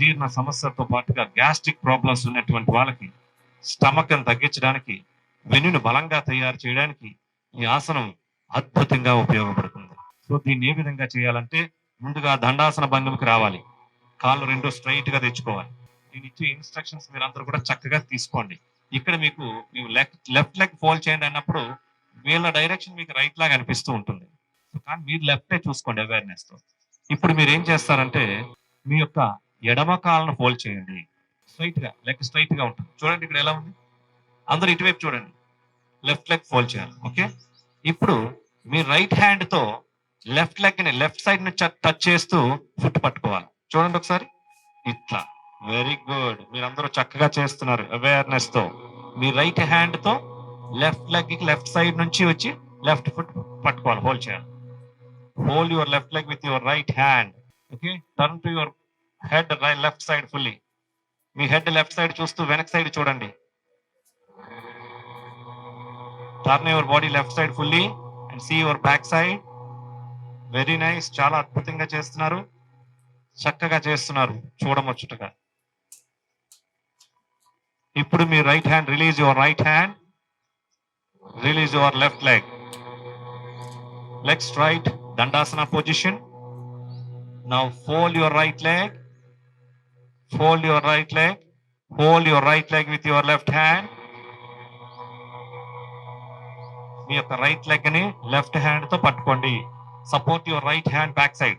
అజీర్ణ సమస్యతో పాటుగా gastric problems ఉన్నటువంటి వాళ్ళకి స్టమక్ తగ్గించడానికి, వెన్నును బలంగా తయారు చేయడానికి ఈ ఆసనం అద్భుతంగా ఉపయోగపడుతుంది. సో దీన్ని ఏ విధంగా చేయాలంటే, ముందుగా దండాసన భంగిమకి రావాలి. కాళ్ళు రెండు స్ట్రైట్ గా తెచ్చుకోవాలి. నేను ఇచ్చే ఇన్స్ట్రక్షన్స్ మీరు అందరూ కూడా చక్కగా తీసుకోండి. ఇక్కడ మీకు లెఫ్ట్ లెగ్ ఫోల్డ్ చేయండి అన్నప్పుడు వీళ్ళ డైరెక్షన్ మీకు రైట్ లాగా అనిపిస్తూ ఉంటుంది. కానీ మీరు లెఫ్టే చూసుకోండి అవేర్నెస్ తో. ఇప్పుడు మీరు ఏం చేస్తారంటే, మీ యొక్క ఎడమ కాళ్ళను ఫోల్డ్ చేయండి. స్ట్రైట్ గా, లెగ్ స్ట్రైట్ గా ఉంటుంది. చూడండి ఇక్కడ ఎలా ఉంది. అందరూ ఇటువైపు చూడండి. లెఫ్ట్ లెగ్ ఫోల్డ్ చేయాలి. ఓకే. ఇప్పుడు మీ రైట్ హ్యాండ్ తో లెఫ్ట్ లెగ్ ని లెఫ్ట్ సైడ్ నుంచి టచ్ చేస్తూ ఫుట్ పట్టుకోవాలి. చూడండి ఒకసారి. ఇట్లా. Very good. మీరందరూ చక్కగా చేస్తున్నారు అవేర్నెస్ తో. మీ రైట్ హ్యాండ్ తో లెఫ్ట్ లెగ్ కి లెఫ్ట్ సైడ్ నుంచి వచ్చి లెఫ్ట్ ఫుట్ పట్టుకోవాలి, హోల్డ్ చేయాలి. Hold your left leg with your right hand. Okay. Turn to your head left side fully. Me head left side చూస్తూ వెనక్ సైడ్ చూడండి. Turn your body left side fully and see your back side. Very nice. చాలా అద్భుతంగా చేస్తున్నారు, చక్కగా చేస్తున్నారు, చూడముచ్చటగా. ఇప్పుడు మీ right hand release your right hand, release your left leg, leg straight, Dandasana position. Now fold your right leg, fold your right leg, hold your right leg with your left hand. మీ యొక్క రైట్ లెగ్ ని left hand తో పట్టుకోండి. Support your right hand back side.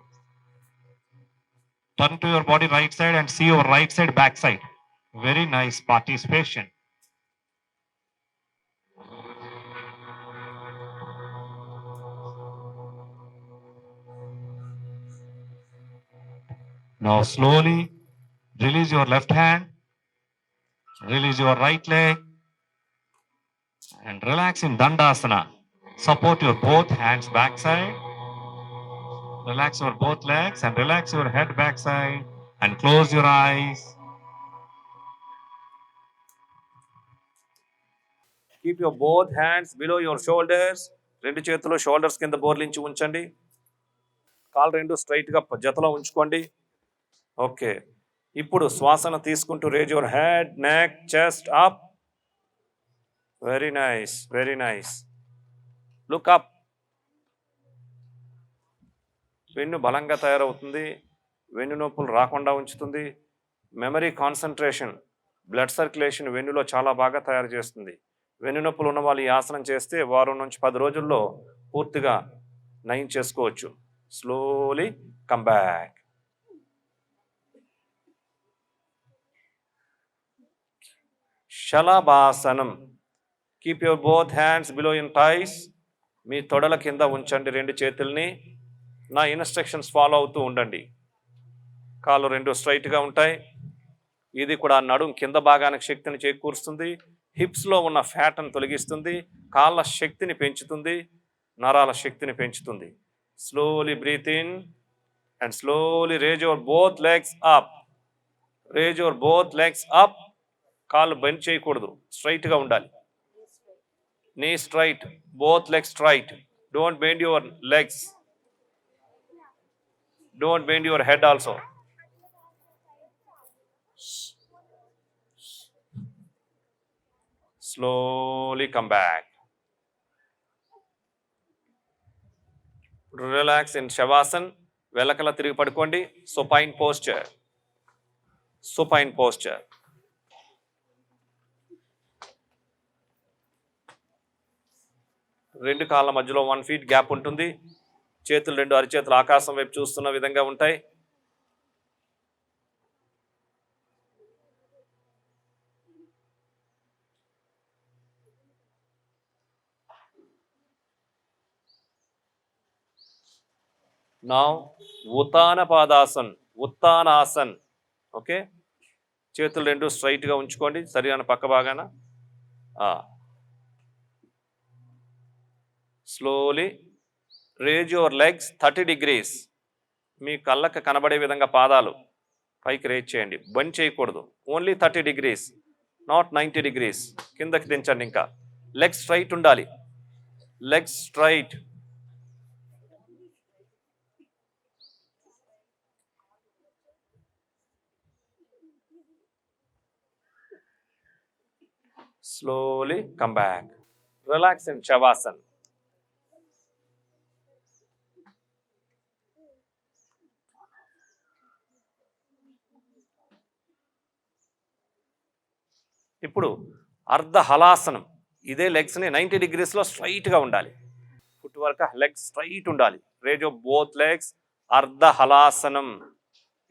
Turn to your body right side and see your right side back side. Very nice participation. Now slowly release your left hand, release your right leg and relax in Dandasana. Support your both hands backside. Relax your both legs and relax your head backside and close your eyes. Keep your both hands below your shoulders. రెండు చేతులు shoulders కింద బోర్లించి ఉంచండి. కాళ్ళు రెండు straight గా జతలో ఉంచుకోండి. Okay. ఇప్పుడు శ్వాసను తీసుకుంటూ raise your head, neck, chest up. Very nice, very nice. Look up. వెన్ను బలంగా తయారవుతుంది, వెన్ను నొప్పులు రాకుండా ఉంచుతుంది. మెమరీ, కాన్సన్ట్రేషన్, బ్లడ్ సర్క్యులేషన్ వెన్నులో చాలా బాగా తయారు చేస్తుంది. వెన్ను నొప్పులు ఉన్న వాళ్ళు ఈ ఆసనం చేస్తే వారం నుంచి 10 రోజుల్లో పూర్తిగా నయం చేసుకోవచ్చు. Slowly come back. శలభాసనం. Keep your both hands below in thighs. మీ తొడల కింద ఉంచండి రెండు చేతుల్ని. నా ఇన్స్ట్రక్షన్స్ ఫాలో అవుతూ ఉండండి. కాళ్ళు రెండు స్ట్రైట్గా ఉంటాయి. ఇది కూడా నడుం కింద భాగానికి శక్తిని చేకూరుస్తుంది, హిప్స్లో ఉన్న ఫ్యాట్ని తొలగిస్తుంది, కాళ్ళ శక్తిని పెంచుతుంది, నరాల శక్తిని పెంచుతుంది. Slowly breathe in and slowly raise your both legs up. Raise your both legs up. కాళ్ళు బెండ్ చేయకూడదు, స్ట్రైట్గా ఉండాలి. Knee straight, both legs straight. Don't bend your legs, don't bend your head also. Slowly come back. Relax in Shavasana. వెలకల తిరిగి పడుకోండి. supine posture. supine posture. రెండు కాళ్ళ మధ్యలో 1 feet గ్యాప్ ఉంటుంది. చేతులు రెండు అరిచేతులు ఆకాశం వైపు చూస్తున్న విధంగా ఉంటాయి. Now, ఉత్తాన పాదాసన్, ఉత్తానాసన్. ఓకే. చేతులు రెండు స్ట్రైట్గా ఉంచుకోండి, శరీరాన్ని పక్క భాగాన. Slowly raise your legs 30 degrees. మీ కళ్ళకు కనబడే విధంగా పాదాలు పైకి రేజ్ చేయండి, బెండ్ చేయకూడదు. Only 30 degrees, not 90 degrees. కిందకి దించండి. ఇంకా లెగ్స్ స్ట్రైట్ ఉండాలి, legs straight. Slowly come back. Relax in Shavasana. ఇప్పుడు అర్ధ హలాసనం. ఇదే లెగ్స్ని 90 degreesలో స్ట్రైట్గా ఉండాలి. ఫుట్ వరకు లెగ్స్ స్ట్రైట్ ఉండాలి. Raise of both legs. అర్ధ హలాసనం.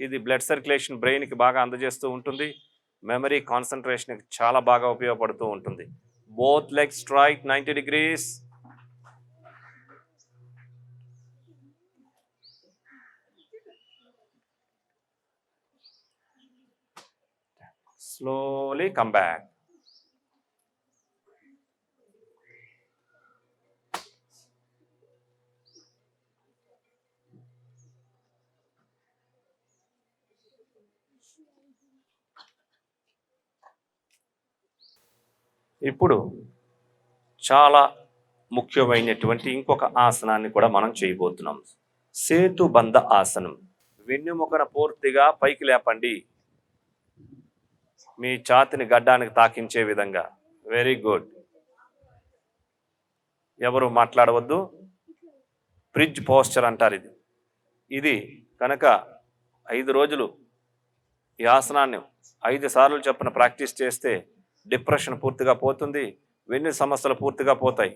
ఇది బ్లడ్ సర్క్యులేషన్ బ్రెయిన్కి బాగా అందజేస్తూ ఉంటుంది. మెమరీ కాన్సన్ట్రేషన్కి చాలా బాగా ఉపయోగపడుతూ ఉంటుంది. Both legs straight 90 degrees. Slowly come back. ఇప్పుడు చాలా ముఖ్యమైనటువంటి ఇంకొక ఆసనాన్ని కూడా మనం చేయబోతున్నాం. సేతుబంధ ఆసనం. వెన్నుముకను పూర్తిగా పైకి లేపండి, మీ ఛాతిని గడ్డానికి తాకించే విధంగా. Very good. ఎవరు మాట్లాడవద్దు. బ్రిడ్జ్ పోస్చర్ అంటారు ఇది. ఇది కనుక 5 రోజులు ఈ ఆసనాన్ని 5 సార్లు చొప్పున ప్రాక్టీస్ చేస్తే డిప్రెషన్ పూర్తిగా పోతుంది, వెన్ను సమస్యలు పూర్తిగా పోతాయి.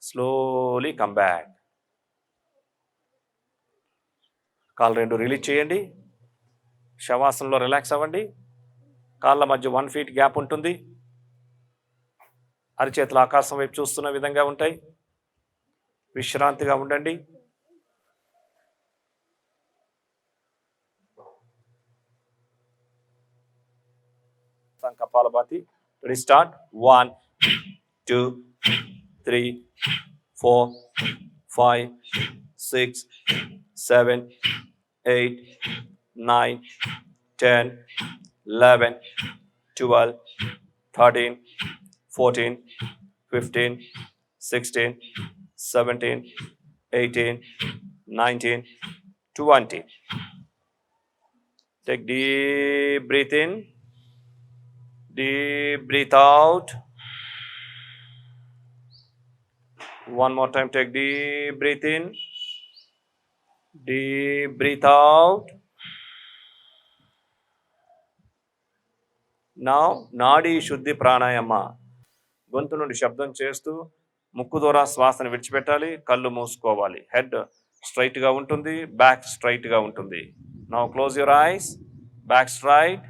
Slowly come back. కాళ్ళు 2 రిలీజ్ చేయండి. శవాసనంలో రిలాక్స్ అవ్వండి. కాళ్ళ మధ్య 1 feet గ్యాప్ ఉంటుంది. అరిచేతులు ఆకాశం వైపు చూస్తున్న విధంగా ఉంటాయి. విశ్రాంతిగా ఉండండి. Kapalbhati. Start. 1 2 3 4 5 6 7 8 9 10 11 12 13 14 15 16 17 18 19 20. Take deep breath in, deep breath out. One more time, take deep breath in, deep breath out. Now, నాడీ శుద్ధి ప్రాణాయామ. గొంతు నుండి శబ్దం చేస్తూ ముక్కు ద్వారా శ్వాసను విడిచిపెట్టాలి. కళ్ళు మూసుకోవాలి. హెడ్ స్ట్రైట్గా ఉంటుంది, బ్యాక్ స్ట్రైట్గా ఉంటుంది. Now close your eyes, back straight.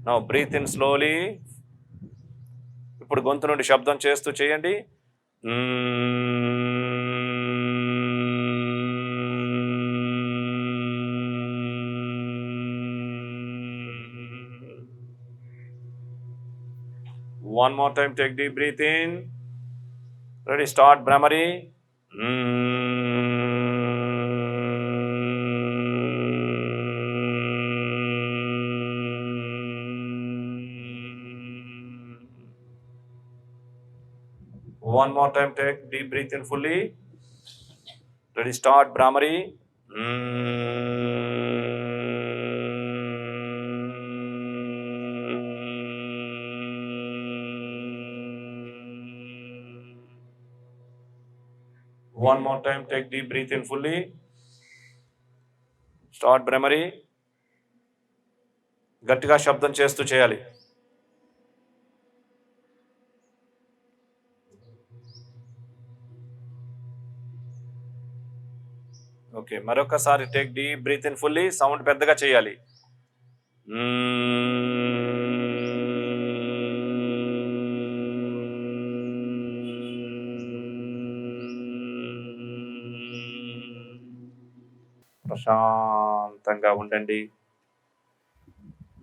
Now breathe in slowly. ఇప్పుడు గొంతు నుండి శబ్దం చేస్తూ చేయండి. One more time, take deep breath in. Ready, start Brahmari. One more time, take deep breath in fully. Ready, start Brahmari. One more time, take deep breath in fully. Start Brahmari. గట్టిగా శబ్దం చేస్తూ చేయాలి. Okay, మరొకసారి take deep breath in fully. Sound పెద్దగా చేయాలి. ప్రశాంతంగా ఉండండి,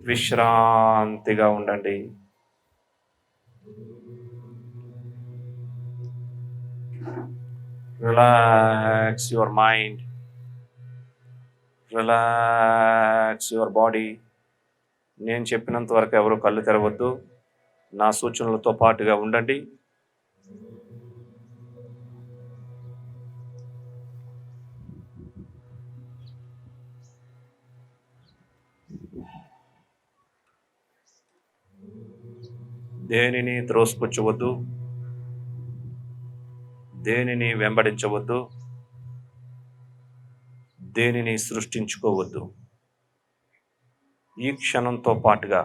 విశ్రాంతిగా ఉండండి. Relax your mind, relax your body. నేను చెప్పినంత వరకు ఎవరు కళ్ళు తెరవద్దు. నా సూచనలతో పాటుగా ఉండండి. దేనిని త్రోసిపుచ్చవద్దు, దేనిని వెంబడించవద్దు, దేనిని సృష్టించుకోవద్దు. ఈ క్షణంతో పాటుగా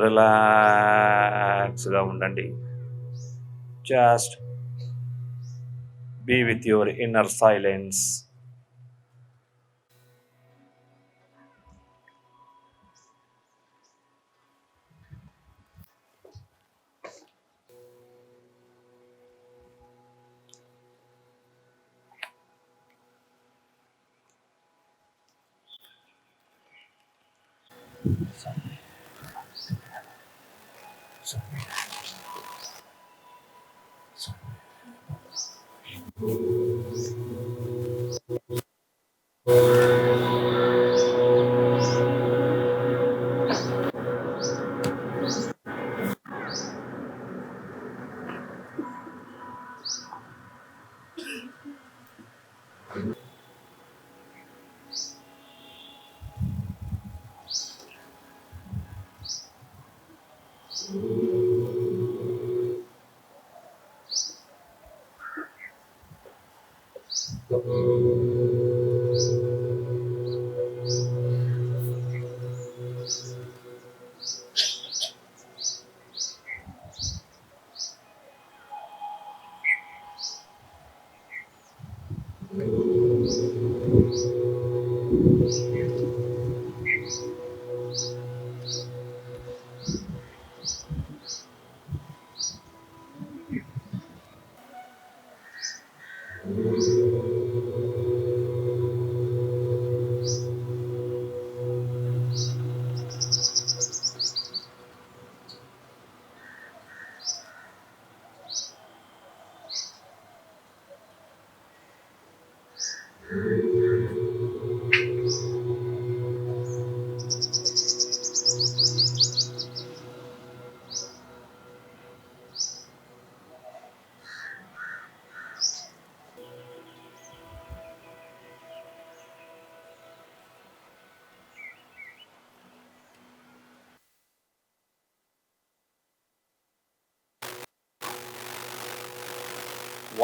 రిలాక్స్గా ఉండండి. Just be with your inner silence.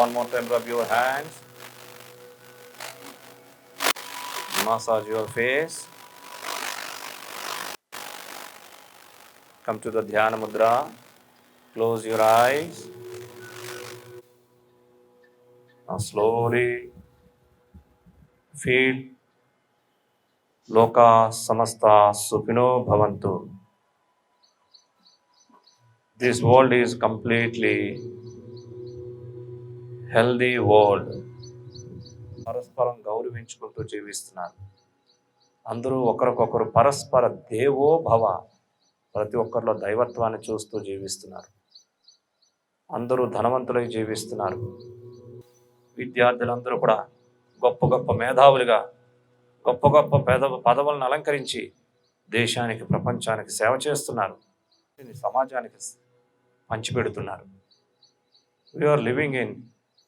One more time, rub your hands, massage your face, come to the Dhyana Mudra, close your eyes. Now slowly feel Loka Samasta Sukhino Bhavantu. This world is completely healthy world. పరస్పరం గౌరవించుకుంటూ జీవిస్తున్నారు. అందరూ ఒకరికొకరు పరస్పర దేవో భవ, ప్రతి ఒక్కరిలో దైవత్వాన్ని చూస్తూ జీవిస్తున్నారు. అందరూ ధనవంతులై జీవిస్తున్నారు. విద్యార్థులందరూ కూడా గొప్ప గొప్ప మేధావులుగా గొప్ప గొప్ప పదవులను అలంకరించి దేశానికి, ప్రపంచానికి సేవ చేస్తున్నారు. సమాజానికి పంచిపెడుతున్నారు. We are living in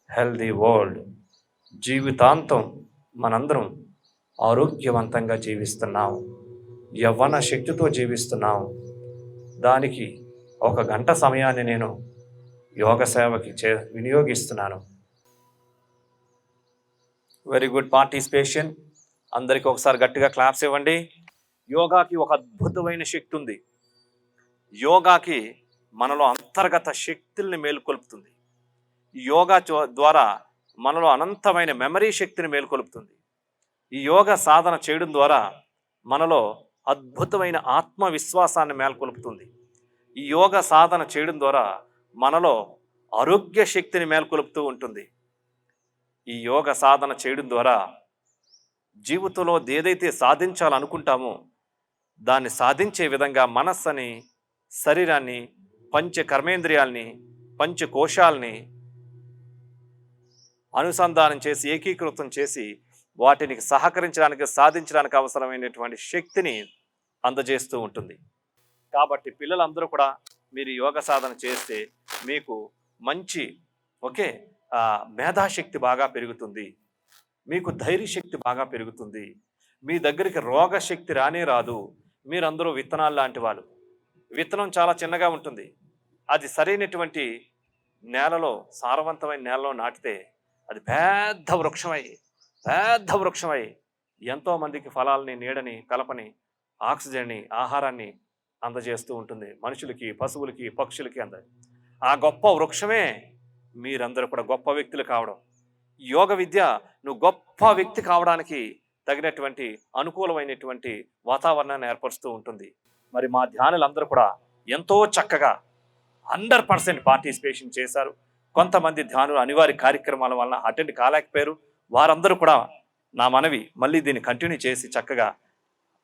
healthy world. జీవితాంతం మనందరం ఆరోగ్యవంతంగా జీవిస్తున్నాం, యవ్వన శక్తితో జీవిస్తున్నాం. దానికి 1 గంట సమయాన్ని నేను యోగ సేవకి వినియోగిస్తున్నాను. Very good participation. అందరికీ ఒకసారి గట్టిగా క్లాప్స్ ఇవ్వండి. యోగాకి ఒక అద్భుతమైన శక్తి ఉంది. యోగాకి మనలో అంతర్గత శక్తుల్ని మేలుకొల్పుతుంది. యోగా ద్వారా మనలో అనంతమైన మెమరీ శక్తిని మేలుకొల్పుతుంది. ఈ యోగ సాధన చేయడం ద్వారా మనలో అద్భుతమైన ఆత్మవిశ్వాసాన్ని మేల్కొల్పుతుంది. ఈ యోగ సాధన చేయడం ద్వారా మనలో ఆరోగ్య శక్తిని మేల్కొల్పుతూ ఉంటుంది. ఈ యోగ సాధన చేయడం ద్వారా జీవితంలో ఏదైతే సాధించాలనుకుంటామో దాన్ని సాధించే విధంగా మనస్సుని, శరీరాన్ని, పంచ కర్మేంద్రియాల్ని, పంచకోశాల్ని అనుసంధానం చేసి, ఏకీకృతం చేసి వాటిని సహకరించడానికి, సాధించడానికి అవసరమైనటువంటి శక్తిని అందజేస్తూ ఉంటుంది. కాబట్టి పిల్లలందరూ కూడా మీరు యోగ సాధన చేస్తే మీకు మంచి మేధాశక్తి బాగా పెరుగుతుంది, మీకు ధైర్యశక్తి బాగా పెరుగుతుంది. మీ దగ్గరికి రోగశక్తి రానే రాదు. మీరందరూ విత్తనాలు లాంటి వాళ్ళు. విత్తనం చాలా చిన్నగా ఉంటుంది. అది సరైనటువంటి నేలలో, సారవంతమైన నేలలో నాటితే అది పెద్ద వృక్షమై ఎంతోమందికి ఫలాల్ని, నీడని, కలపని, ఆక్సిజన్ని, ఆహారాన్ని అందజేస్తూ ఉంటుంది. మనుషులకి, పశువులకి, పక్షులకి ఆ గొప్ప వృక్షమే మీరందరూ కూడా గొప్ప వ్యక్తులు కావడం. యోగ విద్య నువ్వు గొప్ప వ్యక్తి కావడానికి తగినటువంటి అనుకూలమైనటువంటి వాతావరణాన్ని ఏర్పరుస్తూ ఉంటుంది. మరి మా ధ్యానులందరూ కూడా ఎంతో చక్కగా 100% పార్టిసిపేషన్ చేశారు. కొంతమంది ధ్యానులు అనివార్య కార్యక్రమాల వలన అటెండ్ కాలేకపోయారు. వారందరూ కూడా నా మనవి మళ్ళీ దీన్ని కంటిన్యూ చేసి చక్కగా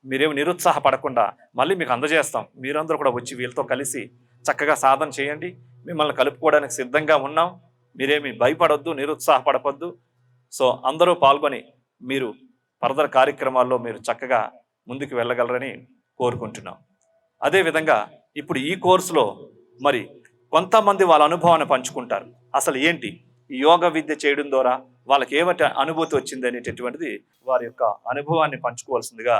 మీరేమి నిరుత్సాహపడకుండా మళ్ళీ మీకు అందజేస్తాం. మీరందరూ కూడా వచ్చి వీళ్ళతో కలిసి చక్కగా సాధన చేయండి. మిమ్మల్ని కలుపుకోవడానికి సిద్ధంగా ఉన్నాం. మీరేమి భయపడొద్దు, నిరుత్సాహపడవద్దు. సో అందరూ పాల్గొని మీరు ఫర్దర్ కార్యక్రమాల్లో మీరు చక్కగా ముందుకు వెళ్ళగలరని కోరుకుంటున్నాం. అదేవిధంగా ఇప్పుడు ఈ కోర్సులో మరి కొంతమంది వాళ్ళ అనుభవాన్ని పంచుకుంటారు. అసలు ఏంటి ఈ యోగ విద్య చేయడం ద్వారా వాళ్ళకి ఏమిటి అనుభూతి వచ్చింది అనేటటువంటిది వారి యొక్క అనుభవాన్ని పంచుకోవాల్సిందిగా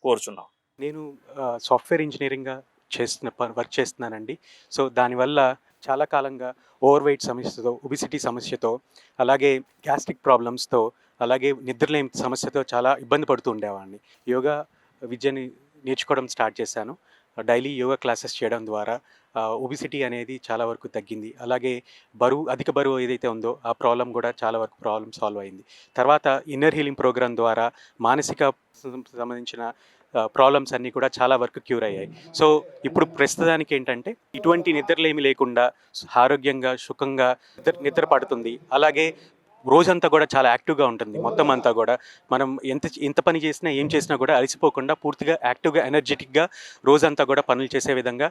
కోరుచున్నాం. నేను సాఫ్ట్వేర్ ఇంజనీరింగ్గా వర్క్ చేస్తున్నానండి. సో దానివల్ల చాలా కాలంగా ఓవర్ వెయిట్ సమస్యతో, ఒబిసిటీ సమస్యతో, అలాగే గ్యాస్ట్రిక్ ప్రాబ్లమ్స్తో, అలాగే నిద్రలేని సమస్యతో చాలా ఇబ్బంది పడుతూ ఉండేవాడిని. యోగా విద్యని నేర్చుకోవడం స్టార్ట్ చేశాను. డైలీ యోగా క్లాసెస్ చేయడం ద్వారా ఒబిసిటీ అనేది చాలా వరకు తగ్గింది. అలాగే అధిక బరువు ఏదైతే ఉందో ఆ ప్రాబ్లం కూడా చాలా వరకు ప్రాబ్లం సాల్వ్ అయింది. తర్వాత ఇన్నర్ హీలింగ్ ప్రోగ్రామ్ ద్వారా మానసిక సంబంధించిన ప్రాబ్లమ్స్ అన్నీ కూడా చాలా వరకు క్యూర్ అయ్యాయి. సో ఇప్పుడు ప్రస్తుతానికి ఏంటంటే ఇటువంటి నిద్రలేమి లేకుండా ఆరోగ్యంగా, సుఖంగా నిద్ర పడుతుంది. అలాగే రోజంతా కూడా చాలా యాక్టివ్గా ఉంటుంది. మొత్తం అంతా కూడా మనం ఎంత పని చేసినా, ఏం చేసినా కూడా అలసిపోకుండా పూర్తిగా యాక్టివ్గా, ఎనర్జెటిక్గా రోజంతా కూడా పనులు చేసే విధంగా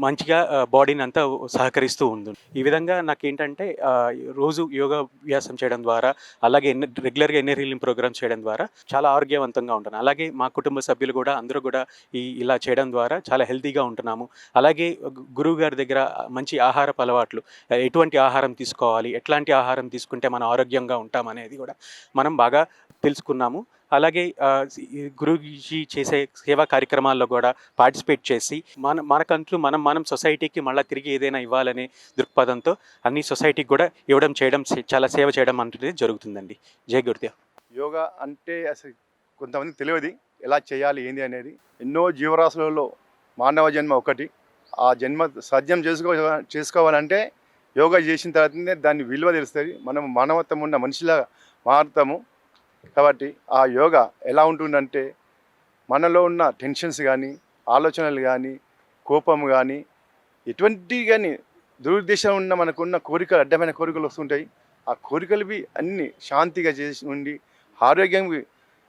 మంచిగా బాడీని అంతా సహకరిస్తూ ఉంటుంది. ఈ విధంగా నాకేంటంటే రోజు యోగా వ్యాసం చేయడం ద్వారా, అలాగే రెగ్యులర్గా ఇన్నర్ హీలింగ్ ప్రోగ్రామ్స్ చేయడం ద్వారా చాలా ఆరోగ్యవంతంగా ఉంటాను. అలాగే మా కుటుంబ సభ్యులు కూడా అందరూ కూడా ఇలా చేయడం ద్వారా చాలా హెల్తీగా ఉంటున్నాము. అలాగే గురువు గారి దగ్గర మంచి ఆహారపు అలవాట్లు, ఎటువంటి ఆహారం తీసుకోవాలి, ఎట్లాంటి ఆహారం తీసుకుంటే మన ఆరోగ్యంగా ఉంటామనేది కూడా మనం బాగా తెలుసుకున్నాము. అలాగే గురుజీ చేసే సేవా కార్యక్రమాల్లో కూడా పార్టిసిపేట్ చేసి మనకంటూ మనం సొసైటీకి మళ్ళీ తిరిగి ఏదైనా ఇవ్వాలనే దృక్పథంతో అన్ని సొసైటీకి కూడా చేయడం చాలా సేవ చేయడం అనేది జరుగుతుందండి. జై గురుదేవ్. యోగా అంటే అసలు కొంతమందికి తెలియదు ఎలా చేయాలి ఏంది అనేది. ఎన్నో జీవరాశులలో మానవ జన్మ ఒకటి. ఆ జన్మ సాధ్యం చేసుకోవాలంటే యోగా చేసిన తర్వాతనే దాని విలువ తెలుస్తుంది. మనం మానవత్వం ఉన్న మనిషిలా మారుతాము. కాబట్టి ఆ యోగా ఎలా ఉంటుందంటే మనలో ఉన్న టెన్షన్స్ కానీ, ఆలోచనలు కానీ, కోపం కానీ, ఎటువంటి కానీ దురుద్దేశం ఉన్న మనకున్న కోరికలు, అడ్డమైన కోరికలు వస్తుంటాయి. ఆ కోరికలు అన్నీ శాంతిగా చేసి ఉండి ఆరోగ్యం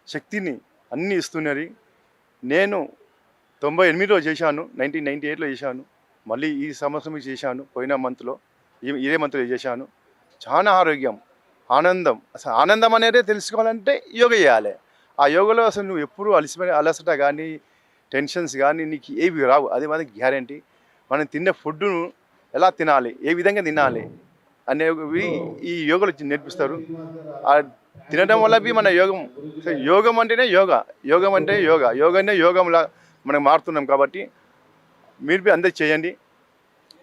శక్తిని అన్నీ ఇస్తున్నది. నేను 98లో చేశాను, 1998లో చేశాను, మళ్ళీ ఈ సంవత్సరం చేశాను, పోయిన మంత్లో ఇదే మంత్లో చేశాను. చాలా ఆరోగ్యం, ఆనందం. అసలు ఆనందం అనేది తెలుసుకోవాలంటే యోగా చేయాలి. ఆ యోగాలో అసలు నువ్వు ఎప్పుడు అలసట కానీ, టెన్షన్స్ కానీ నీకు ఏవి రావు. అది మనకి గ్యారంటీ. మనం తినే ఫుడ్ను ఎలా తినాలి, ఏ విధంగా తినాలి అనేవి ఈ యోగాలు నేర్పిస్తారు. ఆ తినడం వల్ల మన యోగం అంటేనే యోగం అంటే యోగానే యోగంలా మనం మారుతున్నాం. కాబట్టి మీరు అందరూ చేయండి.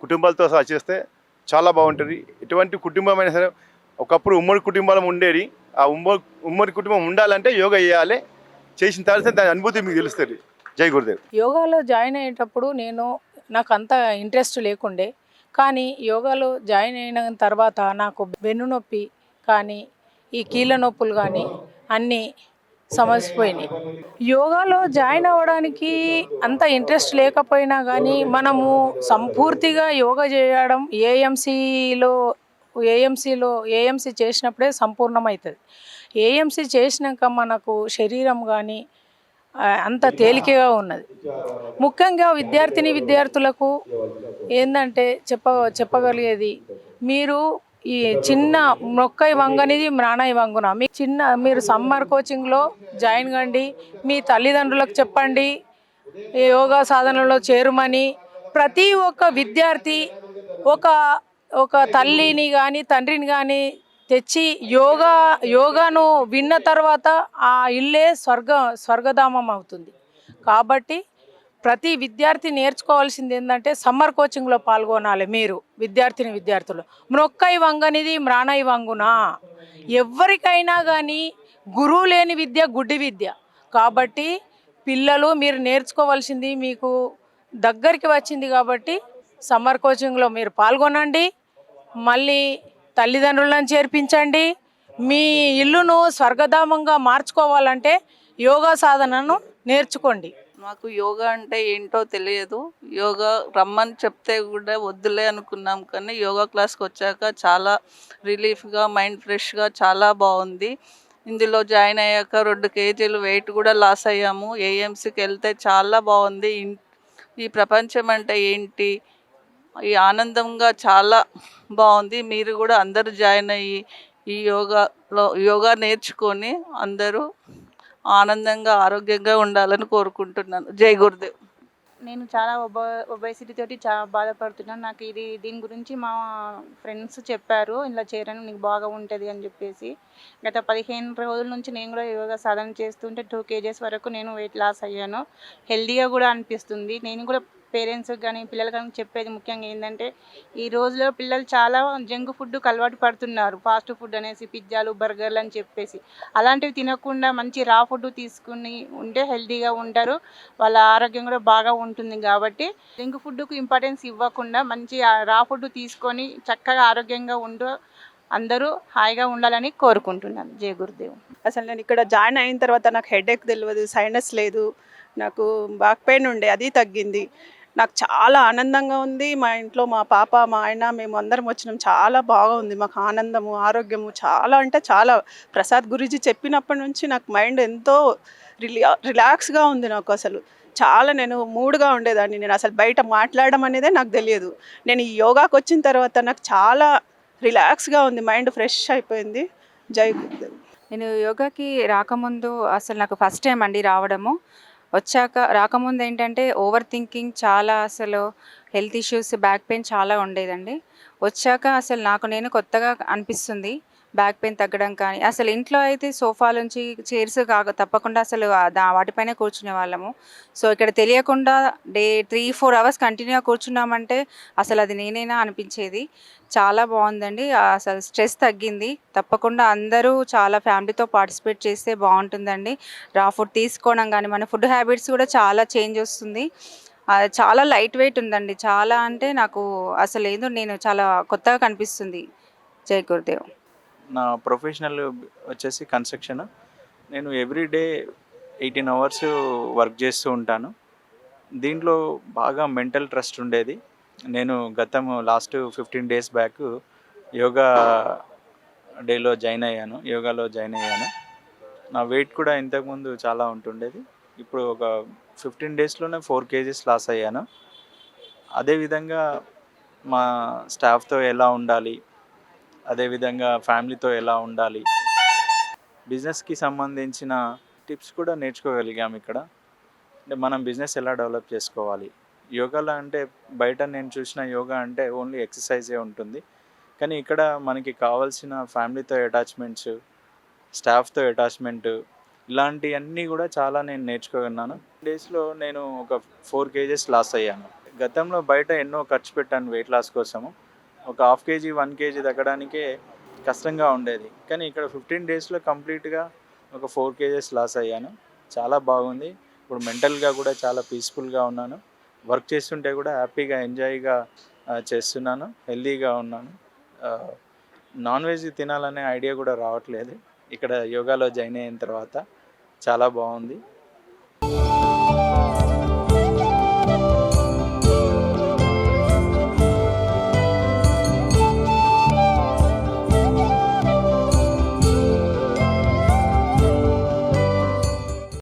కుటుంబాలతో సహా చేస్తే చాలా బాగుంటుంది. ఎటువంటి కుటుంబమైనా సరే, ఒకప్పుడు ఉమ్మడి కుటుంబాలు ఉండేది. ఆ ఉమ్మడి కుటుంబం ఉండాలంటే యోగా చేయాలి. చేసిన తర్వాత దాని అనుభూతి మీకు తెలుస్తుంది. జై గురుదేవ్. యోగాలో జాయిన్ అయ్యేటప్పుడు నాకు అంత ఇంట్రెస్ట్ లేకుండే, కానీ యోగాలో జాయిన్ అయిన తర్వాత నాకు వెన్ను నొప్పి కానీ, ఈ కీళ్ళ నొప్పులు కానీ అన్నీ సమసిపోయినాయి. యోగాలో జాయిన్ అవ్వడానికి అంత ఇంట్రెస్ట్ లేకపోయినా కానీ మనము సంపూర్తిగా యోగా చేయడం ఏఎంసీ చేసినప్పుడే సంపూర్ణమవుతుంది. ఏఎంసీ చేసినాక మనకు శరీరం కానీ అంత తేలికగా ఉన్నది. ముఖ్యంగా విద్యార్థులకు ఏంటంటే చెప్పగలిగేది, మీరు ఈ చిన్న మొక్కై వంగనిది మ్రాణై వంగున. మీరు సమ్మర్ కోచింగ్లో జాయిన్ కండి. మీ తల్లిదండ్రులకు చెప్పండి యోగా సాధనలో చేరుమని. ప్రతి ఒక్క విద్యార్థి ఒక తల్లిని కానీ తండ్రిని కానీ తెచ్చి యోగాను విన్న తర్వాత ఆ ఇల్లే స్వర్గధామం అవుతుంది. కాబట్టి ప్రతి విద్యార్థి నేర్చుకోవాల్సింది ఏంటంటే సమ్మర్ కోచింగ్లో పాల్గొనాలి. మీరు విద్యార్థులు మ్రొక్కై వంగనిది మ్రాణై వంగునా. ఎవరికైనా కానీ గురువు లేని విద్య గుడ్డి విద్య. కాబట్టి పిల్లలు మీరు నేర్చుకోవాల్సింది మీకు దగ్గరికి వచ్చింది కాబట్టి సమ్మర్ కోచింగ్లో మీరు పాల్గొనండి. మళ్ళీ తల్లిదండ్రులను చేర్పించండి. మీ ఇల్లును స్వర్గధామంగా మార్చుకోవాలంటే యోగా సాధనను నేర్చుకోండి. మాకు యోగా అంటే ఏంటో తెలియదు. యోగా రమ్మని చెప్తే కూడా వద్దులే అనుకున్నాం, కానీ యోగా క్లాస్కి వచ్చాక చాలా రిలీఫ్గా, మైండ్ ఫ్రెష్గా చాలా బాగుంది. ఇందులో జాయిన్ అయ్యాక 2 కేజీలు వెయిట్ కూడా లాస్ అయ్యాము. ఏఎంసీకి వెళ్తే చాలా బాగుంది. ఈ ప్రపంచం అంటే ఏంటి, ఈ ఆనందంగా చాలా బాగుంది. మీరు కూడా అందరూ జాయిన్ అయ్యి ఈ యోగా నేర్చుకొని అందరూ ఆనందంగా ఆరోగ్యంగా ఉండాలని కోరుకుంటున్నాను. జై గురుదేవ్. నేను చాలా ఒబేసిటీ తోటి చాలా బాధపడుతున్నాను. నాకు దీని గురించి మా ఫ్రెండ్స్ చెప్పారు, ఇలా చేరను నీకు బాగా ఉంటుంది అని చెప్పేసి. గత 15 రోజుల నుంచి నేను కూడా యోగా సాధన చేస్తుంటే 2 కేజెస్ వరకు నేను వెయిట్ లాస్ అయ్యాను. హెల్దీగా కూడా అనిపిస్తుంది. నేను కూడా పేరెంట్స్కి కానీ పిల్లలకి కానీ చెప్పేది ముఖ్యంగా ఏంటంటే, ఈ రోజులో పిల్లలు చాలా జంక్ ఫుడ్కి అలవాటు పడుతున్నారు. ఫాస్ట్ ఫుడ్ అనేసి పిజ్జాలు, బర్గర్లు అని చెప్పేసి. అలాంటివి తినకుండా మంచి రా ఫుడ్ తీసుకుని ఉంటే హెల్తీగా ఉంటారు, వాళ్ళ ఆరోగ్యం కూడా బాగా ఉంటుంది. కాబట్టి జంక్ ఫుడ్కు ఇంపార్టెన్స్ ఇవ్వకుండా మంచి రా ఫుడ్ తీసుకొని చక్కగా ఆరోగ్యంగా ఉంటూ అందరూ హాయిగా ఉండాలని కోరుకుంటున్నాను. జై గురుదేవ్. అసలు నేను ఇక్కడ జాయిన్ అయిన తర్వాత నాకు హెడేక్ తెలియదు, సైనస్ లేదు, నాకు బ్యాక్ పెయిన్ ఉండే, అది తగ్గింది. నాకు చాలా ఆనందంగా ఉంది. మా ఇంట్లో మా పాప, మా ఆయన, మేము అందరం వచ్చినాం. చాలా బాగుంది మాకు ఆనందము, ఆరోగ్యము చాలా అంటే చాలా. ప్రసాద్ గురూజీ చెప్పినప్పటి నుంచి నాకు మైండ్ ఎంతో రిలాక్స్గా ఉంది. నాకు అసలు చాలా నేను మూడ్గా ఉండేదాన్ని. నేను అసలు బయట మాట్లాడడం అనేదే నాకు తెలియదు. నేను ఈ యోగాకి వచ్చిన తర్వాత నాకు చాలా రిలాక్స్గా ఉంది, మైండ్ ఫ్రెష్ అయిపోయింది. జై గురుదేవ్. నేను యోగాకి రాకముందు అసలు నాకు ఫస్ట్ టైం అండి రావడము. రాకముందు ఏంటంటే ఓవర్ థింకింగ్ చాలా, అసలు హెల్త్ ఇష్యూస్, బ్యాక్ పెయిన్ చాలా ఉండేదండి. వచ్చాక అసలు నాకు నేను కొత్తగా అనిపిస్తుంది. బ్యాక్ పెయిన్ తగ్గడం కానీ, అసలు ఇంట్లో అయితే సోఫా నుంచి చైర్స్ తప్పకుండా అసలు వాటిపైనే కూర్చునే వాళ్ళము. సో ఇక్కడ తెలియకుండా 3-4 అవర్స్ కంటిన్యూగా కూర్చున్నామంటే అసలు అది నేనేనా అనిపించేది. చాలా బాగుందండి. అసలు స్ట్రెస్ తగ్గింది. తప్పకుండా అందరూ చాలా ఫ్యామిలీతో పార్టిసిపేట్ చేస్తే బాగుంటుందండి. రా ఫుడ్ తీసుకోవడం కానీ, మన ఫుడ్ హ్యాబిట్స్ కూడా చాలా చేంజ్ వస్తుంది. చాలా లైట్ వెయిట్ ఉందండి. చాలా అంటే నాకు అసలు ఏదో నేను చాలా కొత్తగా కనిపిస్తుంది. జై గురుదేవ్. నా ప్రొఫెషనల్ వచ్చేసి కన్స్ట్రక్షన్. నేను ఎవ్రీడే 18 అవర్స్ వర్క్ చేస్తూ ఉంటాను. దీంట్లో బాగా మెంటల్ ట్రస్ట్ ఉండేది. నేను లాస్ట్ 15 డేస్ బ్యాక్ యోగాలో జాయిన్ అయ్యాను. నా వెయిట్ కూడా ఇంతకుముందు చాలా ఉంటుండేది. ఇప్పుడు ఒక 15 డేస్లోనే 4 కేజీస్ లాస్ అయ్యాను. అదేవిధంగా మా స్టాఫ్తో ఎలా ఉండాలి, అదేవిధంగా ఫ్యామిలీతో ఎలా ఉండాలి, బిజినెస్కి సంబంధించిన టిప్స్ కూడా నేర్చుకోగలిగాము ఇక్కడ. అంటే మనం బిజినెస్ ఎలా డెవలప్ చేసుకోవాలి. యోగాలో అంటే బయట నేను చూసిన యోగా అంటే ఓన్లీ ఎక్సర్సైజే ఉంటుంది, కానీ ఇక్కడ మనకి కావాల్సిన ఫ్యామిలీతో అటాచ్మెంట్స్, స్టాఫ్తో అటాచ్మెంట్, ఇలాంటివన్నీ కూడా చాలా నేను నేర్చుకున్నాను. డేస్లో నేను ఒక 4 కేజెస్ లాస్ అయ్యాను. గతంలో బయట ఎన్నో ఖర్చు పెట్టాను వెయిట్ లాస్ కోసము. ఒక 1/2 కేజీ 1 కేజీ తగ్గడానికే కష్టంగా ఉండేది, కానీ ఇక్కడ 15 డేస్లో కంప్లీట్గా ఒక 4 కేజెస్ లాస్ అయ్యాను. చాలా బాగుంది. ఇప్పుడు మెంటల్గా కూడా చాలా పీస్ఫుల్గా ఉన్నాను. వర్క్ చేస్తుంటే కూడా హ్యాపీగా ఎంజాయ్గా చేస్తున్నాను, హెల్తీగా ఉన్నాను. నాన్ వెజ్ తినాలనే ఐడియా కూడా రావట్లేదు ఇక్కడ యోగాలో జాయిన్ అయిన తర్వాత. చాలా బాగుంది.